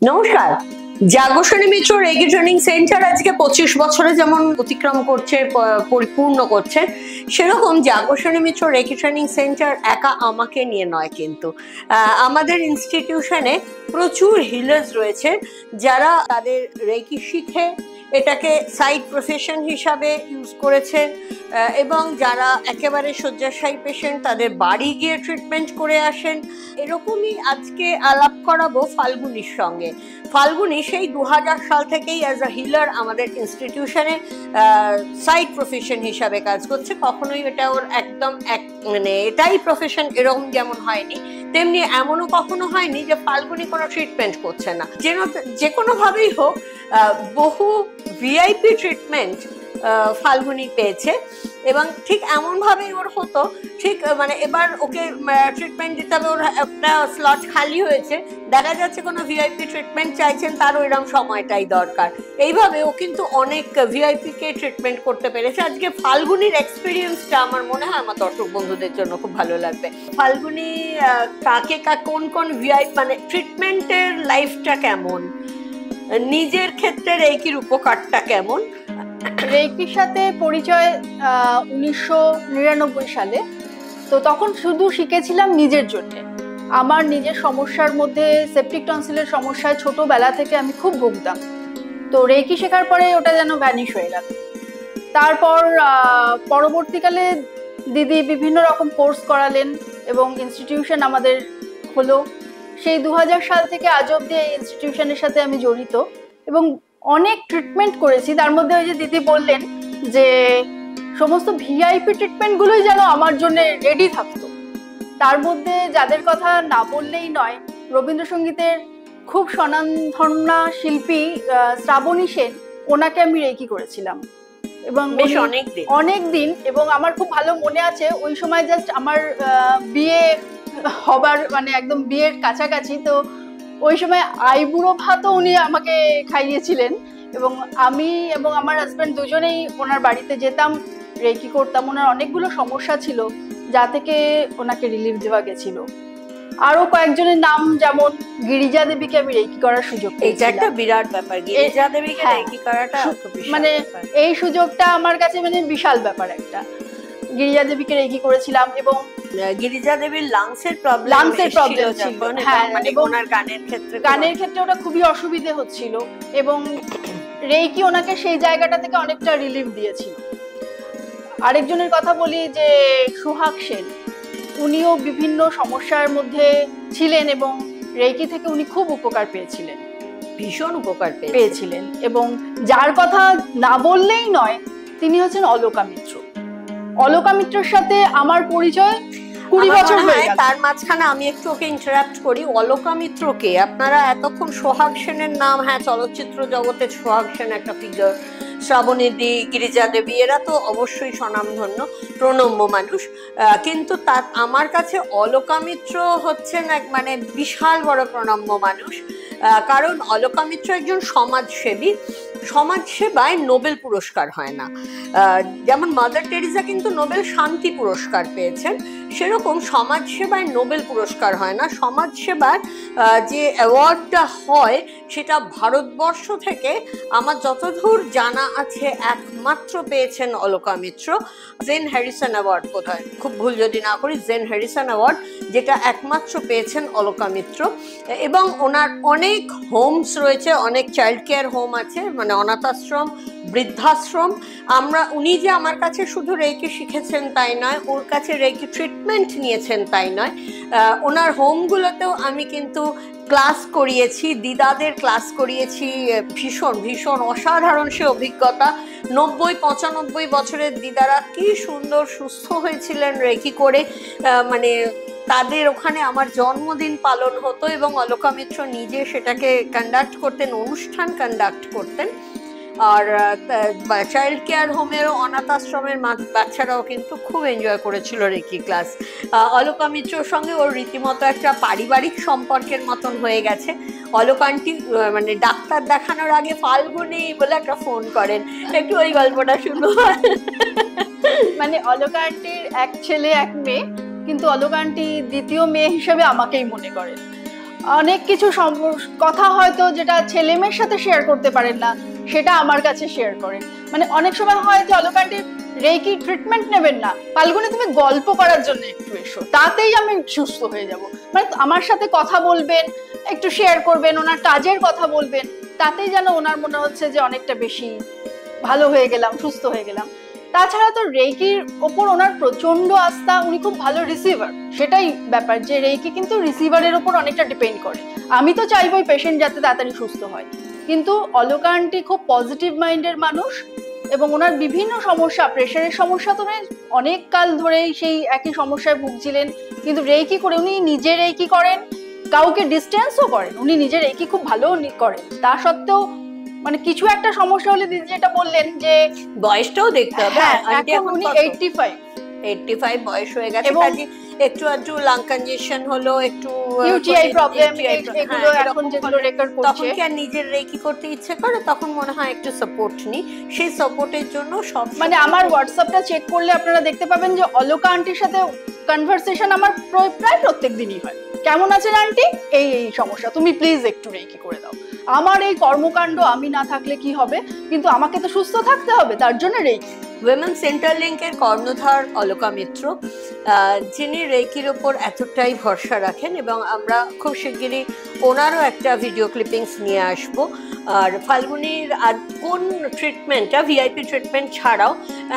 নমস্কার। জাগরণী মিত্র reiki training centre আজকে 25 বছরে যেমন অতিক্রম করছে, পরিপূর্ণ করছে, সেরকম জাগরণী মিত্র রেকি ট্রেনিং সেন্টার একা আমাকে নিয়ে নয়, কিন্তু আমাদের ইনস্টিটিউশনে প্রচুর হিলার্স রয়েছে যারা তাদের রেকি শিখে এটাকে সাইড প্রফেশন হিসাবে ইউজ করেছেন, এবং যারা একেবারে শয্যাশায়ী পেশেন্ট তাদের বাড়ি গিয়ে ট্রিটমেন্ট করে আসেন। এরকমই আজকে আলাপ করাবো ফাল্গুনির সঙ্গে। ফাল্গুনি সেই 2000 সাল থেকেই অ্যাজ আ হিলার আমাদের ইনস্টিটিউশনে সাইড প্রফেশন হিসাবে কাজ করছে। কখনোই এটা ওর একদম মানে এটাই প্রফেশন এরকম যেমন হয়নি, তেমনি এমনও কখনো হয়নি যে ফাল্গুনি কোনো ট্রিটমেন্ট করছে না। যে কোনোভাবেই হোক বহু ভিআইপি ট্রিটমেন্ট ফাল্গুনি পেয়েছে, এবং ঠিক এমন ভাবেই ওর হতো, ঠিক মানে এবার ওকে ট্রিটমেন্ট দিতে হবে, ওর একটা স্লট খালি হয়েছে, দেখা যাচ্ছে কোনো ভিআইপি ট্রিটমেন্ট চাইছেন, তার ওইরকম সময়টাই দরকার। এইভাবে ও কিন্তু অনেক ভিআইপি কে ট্রিটমেন্ট করতে পেরেছে। আজকে ফাল্গুনির এক্সপিরিয়েন্সটা আমার মনে হয় আমার দর্শক বন্ধুদের জন্য খুব ভালো লাগবে। ফাল্গুনি কোন কোন ভিআইপি মানে ট্রিটমেন্টের লাইফটা কেমন, নিজের ক্ষেত্রে রেকির উপকারটা কেমন? রেকির সাথে পরিচয় 1999 সালে। তো তখন শুধু শিখেছিলাম নিজের জন্য। আমার নিজের সমস্যার মধ্যে সেপটিক টনসিলের সমস্যায় ছোটবেলা থেকে আমি খুব ভুগতাম। তো রেকি শেখার পরে ওটা যেন ভ্যানিশ হয়ে গেল। তারপর পরবর্তীকালে দিদি বিভিন্ন রকম কোর্স করালেন এবং ইনস্টিটিউশন আমাদের হলো। সেই 2000 সাল থেকে আজ অব্দি এই ইনস্টিটিউশনের সাথে আমি জড়িত এবং অনেক ট্রিটমেন্ট করেছি। তার মধ্যে ওই যে দিদি বললেন যে সমস্ত ভিআইপি ট্রিটমেন্টগুলোই যেন আমার জন্য রেডি থাকতো। তার মধ্যে যাদের কথা না বললেই নয়, রবীন্দ্রসঙ্গীতের খুব স্বনামধন্য শিল্পী শ্রাবণী সেন, ওনাকে আমি রেকি করেছিলাম এবং অনেক দিন। এবং আমার খুব ভালো মনে আছে ওই সময় জাস্ট আমার বিয়ে হবার মানে একদম বিয়ের কাছাকাছি। তো ওই সময় আইবুড়ো ভাতও উনি আমাকে খাইয়েছিলেন এবং আমি এবং আমার হাজব্যান্ড দুজনেই ওনার বাড়িতে যেতাম, রেকি করতাম। ওনার অনেকগুলো সমস্যা ছিল যা থেকে ওনাকে রিলিফ দেওয়া গেছিল। আরো কয়েকজনের নাম, যেমন গিরিজা দেবীকে আমি রেকি করার সুযোগ পেয়েছি। এটা একটা বিরাট ব্যাপার, গিরিজা দেবীকে রেকি করাটা মানে এই সুযোগটা আমার কাছে মানে বিশাল ব্যাপার একটা। গিরিজা দেবীকে রেকি করেছিলাম এবং গিরিজা দেবীর লাংসের প্রবলেম ছিল, হ্যাঁ, মানে ওনার গানের ক্ষেত্রে ওটা খুবই অসুবিধে হচ্ছিল এবং রেকি ওনাকে সেই জায়গাটা থেকে অনেকটা রিলিফ দিয়েছিল। আরেকজনের কথা বলি যে সোহাগ সেন, উনিও বিভিন্ন সমস্যার মধ্যে ছিলেন এবং রেকি থেকে উনি খুব উপকার পেয়েছিলেন, ভীষণ উপকার পেয়েছিলেন। এবং যার কথা না বললেই নয়, তিনি হচ্ছেন অলকা মিত্র। অলকা মিত্রের সাথে আমার পরিচয় 20 বছর হয়ে গেল। তার মাঝখানে আমি একটু ওকে ইন্টারাপ্ট করি। অলকা মিত্রকে আপনারা এতক্ষণ সোহাগ সেনের নাম, হ্যাঁ, চলচ্চিত্র জগতে সোহাগ সেন একটা ফিগার, শ্রাবণী দি, গিরিজা দেবী, এরা তো অবশ্যই স্বনামধন্য প্রণম্য মানুষ, কিন্তু তার আমার কাছে অলকা মিত্র হচ্ছেন এক মানে বিশাল বড় প্রণম্য মানুষ। কারণ অলকা মিত্র একজন সমাজসেবী। সমাজসেবায় নোবেল পুরস্কার হয় না, যেমন মাদার টেরিজা কিন্তু নোবেল শান্তি পুরস্কার পেয়েছেন, সেরকম সমাজসেবায় নোবেল পুরস্কার হয় না। সমাজসেবার যে অ্যাওয়ার্ডটা হয় সেটা ভারতবর্ষ থেকে আমার যতদূর জানা আছে একমাত্র পেয়েছেন অলকা মিত্র। জেন হ্যারিসন অ্যাওয়ার্ড, বোধহয় খুব ভুল যদি না করি, জেন হ্যারিসন অ্যাওয়ার্ড, যেটা একমাত্র পেয়েছেন অলকা মিত্র। এবং ওনার অনেক হোমস রয়েছে, অনেক চাইল্ড কেয়ার হোম আছে, মানে অনাথ আশ্রম, বৃদ্ধাশ্রম। উনি যে আমার কাছে শুধু রেকি শিখেছেন তাই নয়, ওর কাছে রেকি ট্রিটমেন্ট নিয়েছেন তাই নয়, ওনার হোমগুলোতেও আমি কিন্তু ক্লাস করিয়েছি, দিদাদের ক্লাস করিয়েছি। ভীষণ ভীষণ অসাধারণ সে অভিজ্ঞতা। 90-95 বছরের দিদারা কি সুন্দর সুস্থ হয়েছিলেন রেকি করে। মানে তাদের ওখানে আমার জন্মদিন পালন হতো এবং অলকা মিত্র নিজে সেটাকে কন্ডাক্ট করতেন, অনুষ্ঠান কন্ডাক্ট করতেন। আর চাইল্ড কেয়ার হোমেরও, অনাথ আশ্রমের বাচ্চারাও কিন্তু খুব এনজয় করেছিল রেকি ক্লাস। অলকা মিত্রর সঙ্গে ওর রীতিমতো একটা পারিবারিক সম্পর্কের মতন হয়ে গেছে। অলকা আন্টি মানে ডাক্তার দেখানোর আগে ফাল্গুনি বলে একটা ফোন করেন, একটু ওই গল্পটা শুনো। মানে অলকা আন্টির এক ছেলে এক মেয়ে, কিন্তু অলকা আন্টি দ্বিতীয় মেয়ে হিসেবে আমাকেই মনে করেন। অনেক কিছু কথা হয়তো যেটা ছেলে মেয়ের সাথে শেয়ার করতে পারেন না সেটা আমার কাছে শেয়ার করেন। মানে অনেক সময় হয় যে অলোক আন্টি রেকি ট্রিটমেন্ট নেবেন না, ফাল্গুনি তুমি গল্প করার জন্য একটু এসো, তাতেই আমি সুস্থ হয়ে যাব। মানে আমার সাথে কথা বলবেন, একটু শেয়ার করবেন, ওনার কাজের কথা বলবেন, তাতেই যেন ওনার মনে হচ্ছে যে অনেকটা বেশি ভালো হয়ে গেলাম, সুস্থ হয়ে গেলাম। তাছাড়া তো রেকির ওপর ওনার প্রচন্ড আস্থা, উনি খুব ভালো রিসিভার, সেটাই ব্যাপার যে রেকি কিন্তু রিসিভারের ওপর অনেকটা ডিপেন্ড করে। আমি তো চাইবই পেশেন্ট যাতে তাড়াতাড়ি সুস্থ হয়, কিন্তু অলোকা আন্টি খুব পজিটিভ মাইন্ডের মানুষ এবং ওনার বিভিন্ন সমস্যা, প্রেশারের সমস্যা তো অনেক কাল ধরেই সেই একই সমস্যায় ভুগছিলেন, কিন্তু রেকি করে উনি নিজে রেকি করেন, কাউকে ডিস্টেন্সও করেন, উনি নিজে রেকি খুব ভালো করেন। তা সত্ত্বেও মানে কিছু একটা সমস্যা হলে দিদি যেটা বললেন যে বয়সটাও দেখতে হবে। এখন উনি 85 বয়স হয়ে গেছে, কাজে একটু একটু লাং কনজেশন হলো, একটু ইউটিআই প্রবলেম, এগুলো এখন যেগুলো রেকর্ড করছে, তখন কি আর নিজের রেকি করতে ইচ্ছে করে? তখন মনে হয় একটু সাপোর্ট নি, সেই সাপোর্টের জন্য সব মানে আমার হোয়াটসঅ্যাপটা চেক করলে আপনারা দেখতে পাবেন যে অলোকা আন্টির সাথে কনভারসেশন আমার প্রায় প্রত্যেক দিনই হয়। কেমন আছেন আন্টি, এই এই সমস্যা, তুমি প্লিজ একটু রেকি করে দাও। আমার এই কর্মকাণ্ড আমি না থাকলে কি হবে, কিন্তু আমাকে তো সুস্থ থাকতে হবে, তার জন্য রেকি। উইমেন সেন্টার লিঙ্কের কর্ণধার অলোকা মিত্র, যিনি রেকির ওপর এতটাই ভরসা রাখেন, এবং আমরা খুব শিগগিরই ওনারও একটা ভিডিও ক্লিপিংস নিয়ে আসব। আর ফাল্গুনির আর কোন ট্রিটমেন্টটা, ভিআইপি ট্রিটমেন্ট ছাড়াও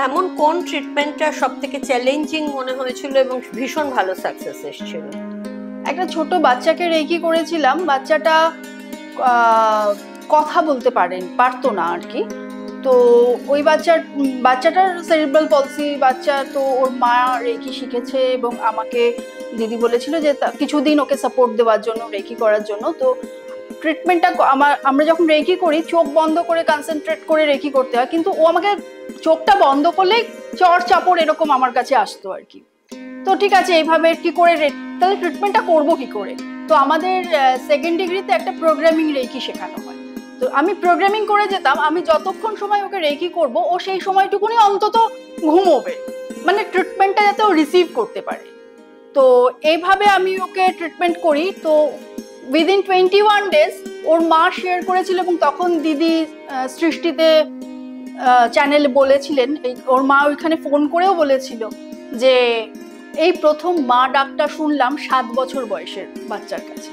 এমন কোন ট্রিটমেন্টটা সব থেকে চ্যালেঞ্জিং মনে হয়েছিল এবং ভীষণ ভালো সাকসেস এসেছিল? একটা ছোট বাচ্চাকে রেকি করেছিলাম, বাচ্চাটা কথা বলতে পারতো না আর কি। তো ওই বাচ্চাটার সেরিব্রাল পলসি বাচ্চা, তো ওর মা রেকি শিখেছে এবং আমাকে দিদি বলেছিল যে কিছুদিন ওকে সাপোর্ট দেওয়ার জন্য, রেকি করার জন্য। তো ট্রিটমেন্টটা আমরা যখন রেকি করি চোখ বন্ধ করে কনসেন্ট্রেট করে রেকি করতে হয়, কিন্তু ও আমাকে চোখটা বন্ধ করলেই চড় চাপড় এরকম আমার কাছে আসতো আর কি। তো ঠিক আছে, এইভাবে কি করে তাহলে ট্রিটমেন্টটা করবো কি করে? তো আমাদের সেকেন্ড ডিগ্রিতে একটা প্রোগ্রামিং রেকি শেখানো হয়, তো আমি প্রোগ্রামিং করে যেতাম। আমি যতক্ষণ সময় ওকে রেকি করব, ও সেই সময়টুকুনি অন্তত ঘুমোবে, মানে ট্রিটমেন্টটা যাতে ও রিসিভ করতে পারে। তো এইভাবে আমি ওকে ট্রিটমেন্ট করি। তো উইদিন 21 ডেজ ওর মা শেয়ার করেছিল, এবং তখন দিদি সৃষ্টিতে চ্যানেলে বলেছিলেন, ওর মা ওইখানে ফোন করেও বলেছিল যে এই প্রথম মা ডাকটা শুনলাম 7 বছর বয়সের বাচ্চার কাছে।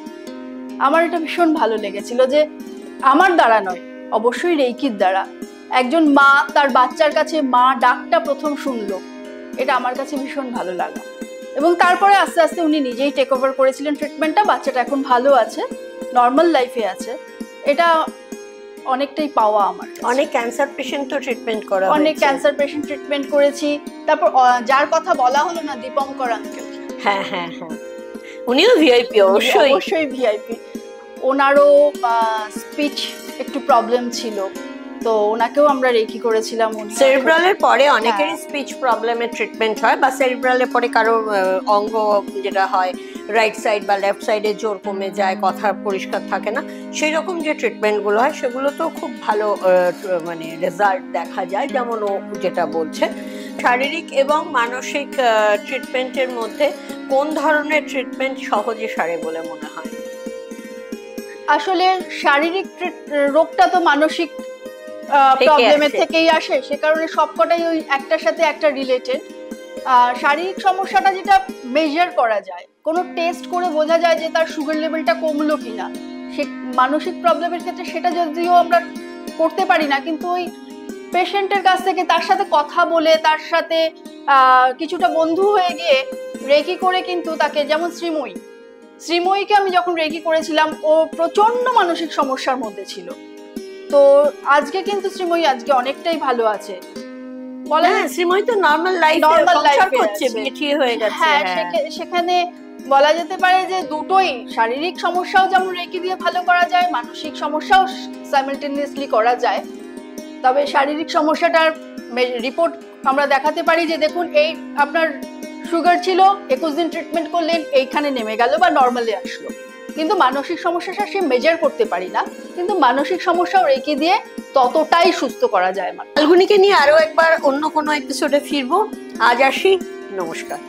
আমার এটা ভীষণ ভালো লেগেছিল যে আমার দ্বারা নয়, অবশ্যই রেকির দ্বারা একজন মা তার বাচ্চার কাছে মা ডাকটা প্রথম শুনলো, এটা আমার কাছে ভীষণ ভালো লাগলো। এবং তারপরে আস্তে আস্তে উনি নিজেই টেক ওভার করেছিলেন ট্রিটমেন্টটা, বাচ্চাটা এখন ভালো আছে, নর্মাল লাইফে আছে। এটা অনেকটাই পাওয়া আমার। অনেক ক্যান্সার পেশেন্টও ট্রিটমেন্ট করা, অনেক ক্যান্সার পেশেন্ট ট্রিটমেন্ট করেছি। তারপর যার কথা বলা হলো না, দীপঙ্কর আঙ্কেল, হ্যাঁ হ্যাঁ হ্যাঁ, উনিও ভিআইপি, অবশ্যই ভিআইপি। ওনারও স্পিচ একটু প্রবলেম ছিল, তো ওনাকেও আমরা রেকি করেছিলাম। সেরিব্রালের পরে অনেকেরই স্পিচ প্রবলেমের ট্রিটমেন্ট হয়, বা সেরিব্রালের পরে কারোর অঙ্গ যেটা হয় রাইট সাইড বা লেফট সাইডে জোর কমে যায়, কথা পরিষ্কার থাকে না, সেই রকম যে ট্রিটমেন্টগুলো হয় সেগুলো তো খুব ভালো মানে রেজাল্ট দেখা যায়, যেমন ও যেটা বলছে। শারীরিক এবং মানসিক ট্রিটমেন্টের মধ্যে কোন ধরনের ট্রিটমেন্ট সহজে সারে বলে মনে হয়? আসলে শারীরিক রোগটা তো মানসিক প্রবলেমের থেকেই আসে, সে কারণে সবকটাই ওই একটার সাথে একটা রিলেটেড। শারীরিক সমস্যাটা যেটা মেজার করা যায়, কোনো টেস্ট করে বোঝা যায় যে তার সুগার লেভেলটা কমলো কিনা, সে মানসিক প্রবলেমের ক্ষেত্রে সেটা যদিও আমরা করতে পারি না, কিন্তু ওই পেশেন্টের কাছ থেকে তার সাথে কথা বলে, তার সাথে কিছুটা বন্ধু হয়ে গিয়ে রেকি করে, কিন্তু তাকে, যেমন শ্রীময়ীকে আমি যখন রেকি করেছিলাম, ও প্রচন্ড মানসিক সমস্যার মধ্যে ছিল। তো আজকে কিন্তু শ্রীময়ী আজকে অনেকটাই ভালো আছে, বলে শ্রীময়ী তো নরমাল লাইফ করছে, বিয়ে হয়ে গেছে। হ্যাঁ, সেখানে বলা যেতে পারে যে দুটোই, শারীরিক সমস্যাও যেমন রেকি দিয়ে ভালো করা যায়, মানসিক সমস্যাও সাইমালটেনিয়াসলি করা যায়। তবে শারীরিক সমস্যাটার রিপোর্ট আমরা দেখাতে পারি যে দেখুন, এই আপনার সুগার ছিল, 21 দিন ট্রিটমেন্ট করলেন, এইখানে নেমে গেল বা নর্মালে আসলো। কিন্তু মানসিক সমস্যাটা সে মেজার করতে পারি না, কিন্তু মানসিক সমস্যাও রেখে দিয়ে ততটাই সুস্থ করা যায়। ফাল্গুনিকে নিয়ে আরো একবার অন্য কোনো এপিসোডে ফিরবো। আজ আসি, নমস্কার।